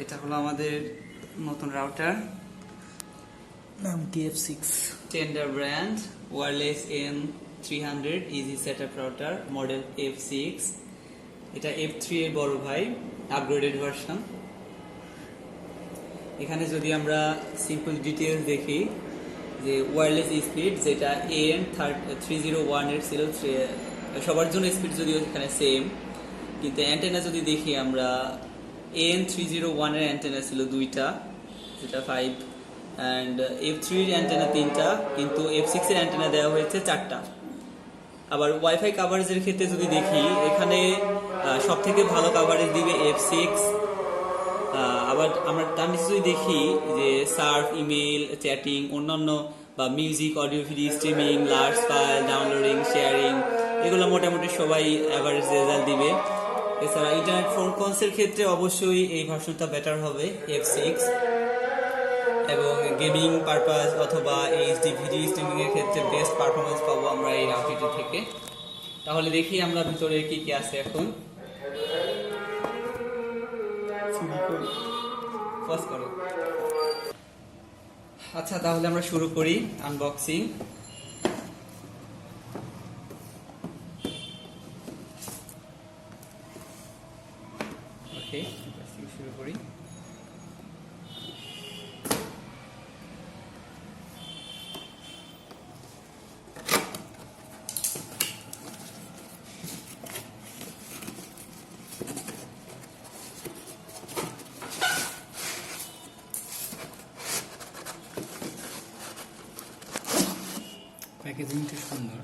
এটা হলো আমাদের নতুন রাউটার, নাম TF6 Tenda brand, wireless N300 easy setup router, model F6। এটা F3 এর বড় ভাই, আপগ্রেডেড ভার্সন। এখানে যদি আমরা সিম্পল ডিটেইলস দেখি, যে ওয়্যারলেস স্পিড যেটা AN301 এর ছিল, সবার জন্য স্পিড যদিও এখানে সেম, কিন্তু অ্যান্টেনা যদি দেখি আমরা, AN301 এর অ্যান্টেনা ছিল 2টা, যেটা 5, অ্যান্ড F3 এর অ্যান্টেনা 3টা, কিন্তু F6 এর অ্যান্টেনা দেওয়া হয়েছে 4টা। আবার ওয়াইফাই কাভারেজের ক্ষেত্রে যদি দেখি, এখানে সব থেকে ভালো কাভারেজ দিবে F6। আবার আমরা তার নিচে যদি দেখি যে সার্ফ, ইমেল, চ্যাটিং, অন্যান্য বা music, audio, video streaming, large file downloading, sharing, এগুলো মোটামুটি সবাই অ্যাভারেজ রেজাল্ট দিবে। এছাড়া ইন্টারনেট ফোন কলসের ক্ষেত্রে অবশ্যই এই ভার্সনটা বেটার হবে, F6। এবং গেমিং পারপাস অথবা এইচডি ভিডিও স্ট্রিমিং এর ক্ষেত্রে বেস্ট পারফরমেন্স পাবো আমরা এই রাউটারটি থেকে। তাহলে দেখি আমরা ভিতরে কি কি আছে এখন। আচ্ছা, তাহলে আমরা শুরু করি আনবক্সিং। ওকে, শুরু করি। প্যাকেজিংটা সুন্দর।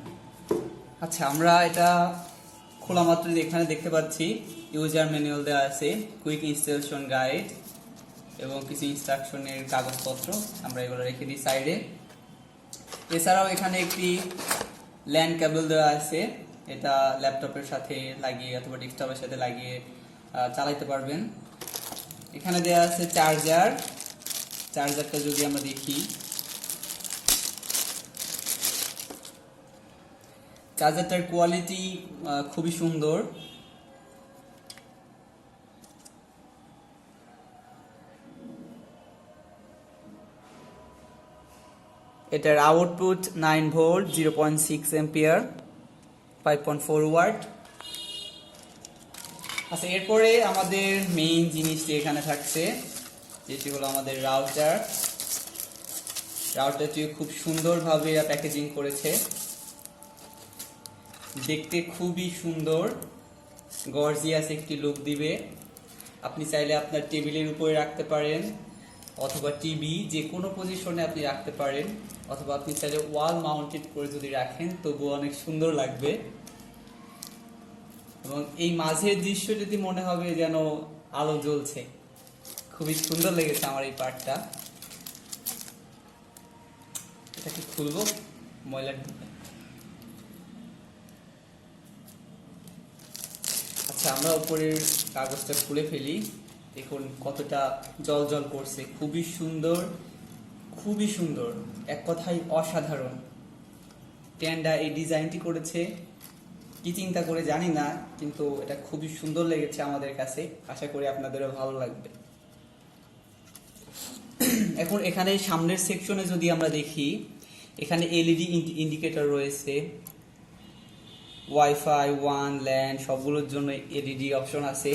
আচ্ছা, আমরা এটা খোলা মাত্র এখানে দেখতে পাচ্ছি ইউজার ম্যানুয়াল দেওয়া আছে, কুইক ইনস্টলেশন গাইড এবং কিছু ইনস্ট্রাকশনের কাগজপত্র। আমরা এগুলো রেখে দিই সাইডে। এছাড়াও এখানে একটি ল্যান কেবল দেওয়া আছে, এটা ল্যাপটপের সাথে লাগিয়ে অথবা ডেস্কটপের সাথে লাগিয়ে চালাইতে পারবেন। এখানে দেওয়া আছে চার্জারটা যদি আমরা দেখি, চার্জারটার কোয়ালিটি খুবই সুন্দর। এটার আউটপুট 9 ভোল্ট, 0.6 এম্পিয়ার, 5.4 ওয়াট। আচ্ছা, এরপরে আমাদের মেইন জিনিসটি এখানে থাকছে, যেটি হলো আমাদের রাউটারটি খুব সুন্দরভাবে প্যাকেজিং করেছে, দেখতে খুবই সুন্দর, গর্জিয়াস একটি লুক দিবে। আপনি চাইলে আপনার টেবিলের উপরে রাখতে পারেন, অথবা টিভি যে কোনো পজিশনে আপনি রাখতে পারেন, অথবা আপনি চাইলে ওয়াল মাউন্টেড করে যদি রাখেন তবুও অনেক সুন্দর লাগবে। এবং এই মাঝের দৃশ্য যদি মনে হবে যেন আলো জ্বলছে, খুবই সুন্দর লেগেছে আমার এই পার্টটা। এটাকে খুলবো, ময়লা। আচ্ছা, আমরা উপরের কাগজটা খুলে ফেলি। দেখুন কতটা জল করছে, খুবই সুন্দর, এক কথায় অসাধারণ। টেন্ডা এই ডিজাইনটি করেছে কি চিন্তা করে জানি না, কিন্তু এটা খুবই সুন্দর লেগেছে আমাদের কাছে। আশা করি আপনাদেরও ভালো লাগবে। এখন এখানে সামনের সেকশনে যদি আমরা দেখি, এখানে এলইডি ইন্ডিকেটর রয়েছে, ওয়াইফাই, ওয়ান, ল্যান সবগুলোর জন্য এলইডি অপশন আছে।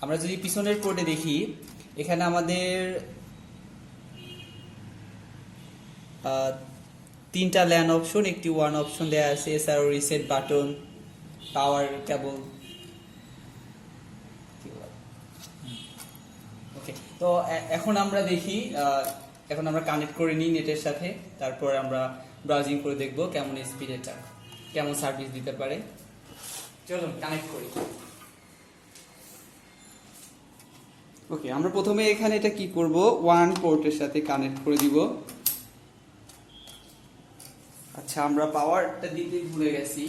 আমরা যদি পিছনের পোর্টে দেখি, এখানে আমাদের 3টা ল্যান অপশন, একটি ওয়ান অপশন দেওয়া আছে। এছাড়াও রিসেট বাটন, পাওয়ার কেবল। ওকে, তো এখন আমরা দেখি, এখন আমরা কানেক্ট করে নিই নেটের সাথে, তারপর আমরা ব্রাউজিং করে দেখব কেমন স্পিড, এটা কেমন সার্ভিস দিতে পারে। চলুন কানেক্ট করি। ওকে, আমরা প্রথমে এখানে এটা কি করব, ওয়ান পোর্টের সাথে কানেক্ট করে দিব। আচ্ছা, আমরা পাওয়ারটা দিতে ভুলে গেছি।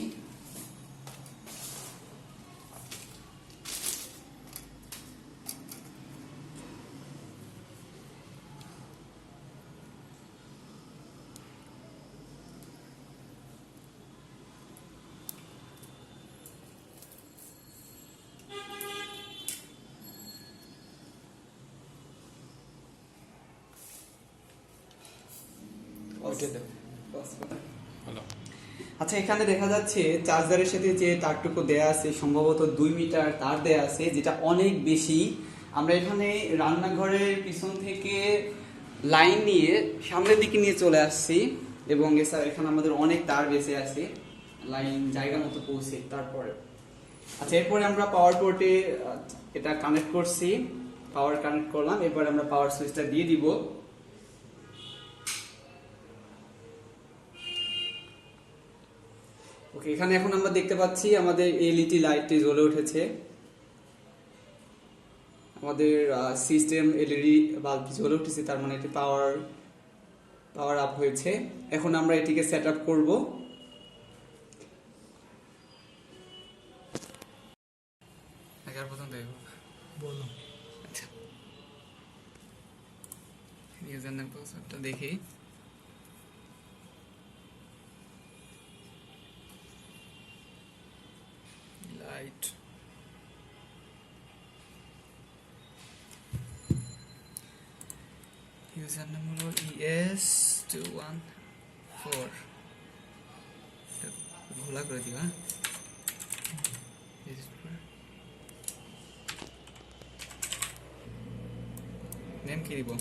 হ্যালো। আচ্ছা, এখানে দেখা যাচ্ছে চার্জারের সাথে যে তারটুকু দেয়া আছে সম্ভবত 2 মিটার তার দেয়া আছে, যেটা অনেক বেশি। আমরা এখানে রান্নাঘরের পিছন থেকে লাইন নিয়ে সামনের দিকে নিয়ে চলে আসছি, এবং এছাড়া এখানে আমাদের অনেক তার বেঁচে আছে লাইন জায়গা মতো পৌঁছে। তারপরে আচ্ছা, এরপরে আমরা পাওয়ার পোর্টে এটা কানেক্ট করছি, পাওয়ার কানেক্ট করলাম। এরপর আমরা পাওয়ার সুইচটা দিয়ে দিব। ওকে, এখানে এখন আমরা দেখতে পাচ্ছি আমাদের এলইডি লাইটটি জ্বলে উঠেছে, আমাদের সিস্টেম এলইডি বাল্ব জ্বলে উঠেছে, তার মানে এটি পাওয়ার আপ হয়েছে। এখন আমরা এটিকে সেট আপ করবো। বলো। আচ্ছা, ইউজার নেম পাসওয়ার্ডটা দেখি। লাইট ইউজার নেম হলো ES214, ঘোলা করে দিবা। নেম কি দিব?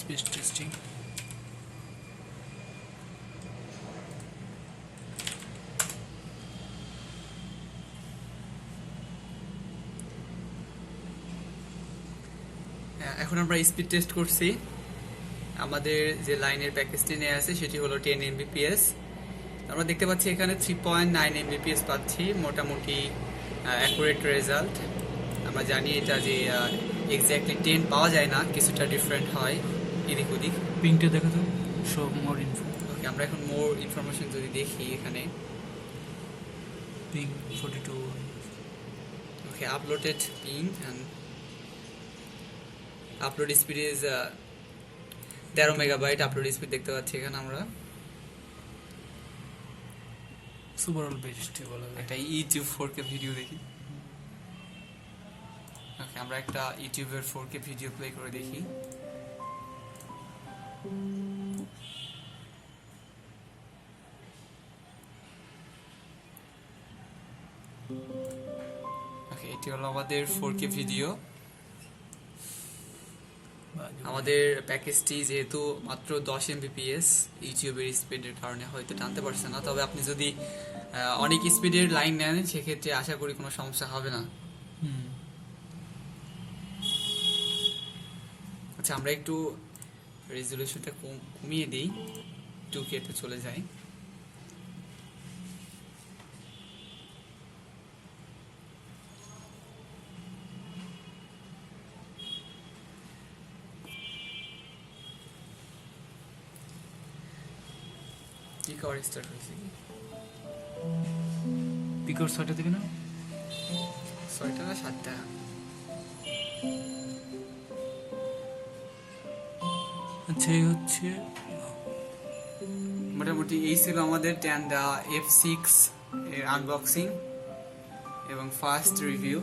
Space testing. এখন আমরা স্পিড টেস্ট করছি। আমাদের যে লাইনের প্যাকেজটি নিয়ে আছে সেটি হলো 10 Mbps। আমরা দেখতে পাচ্ছি এখানে 3.9 Mbps পাচ্ছি, মোটামুটি অ্যাকুরেট রেজাল্ট। আমরা জানি এটা যে এক্স্যাক্টলি 10 পাওয়া যায় না, কিছুটা ডিফারেন্ট হয় এদিক ওদিক। পিংটা দেখো তো, শো মোর ইনফো। ওকে, আমরা এখন মোর ইনফরমেশন যদি দেখি এখানে, ping 42। Okay, uploaded ping and upload speed is 13 megabyte upload speed দেখতে পাচ্ছি এখানে। আমরা সুপারঅল বেস্টি বলা যায়। একটা ইউটিউব 4K ভিডিও দেখি। ওকে, আমরা একটা ইউটিউবের 4K ভিডিও প্লে করে দেখি। ওকে, এটি হলো আমাদের 4K ভিডিও। আমাদের প্যাকেজটি যেহেতু মাত্র 10 Mbps, ইউটিউবের স্পিডের কারণে হয়তো টানতে পারছে না। তবে আপনি যদি অনেক স্পিডের লাইন নেন সেক্ষেত্রে আশা করি কোনো সমস্যা হবে না। আচ্ছা, আমরা একটু রেজুলেশনটা কমিয়ে দিই, 2K তে চলে যাই। কি কভার স্টার্ট হয়েছে? কি পিকর 6টা থেকে না, 6টা না 7টা? আচ্ছা, এই হচ্ছে মোটামুটি এই ছিল আমাদের Tenda F6 এর আনবক্সিং এবং ফার্স্ট রিভিউ।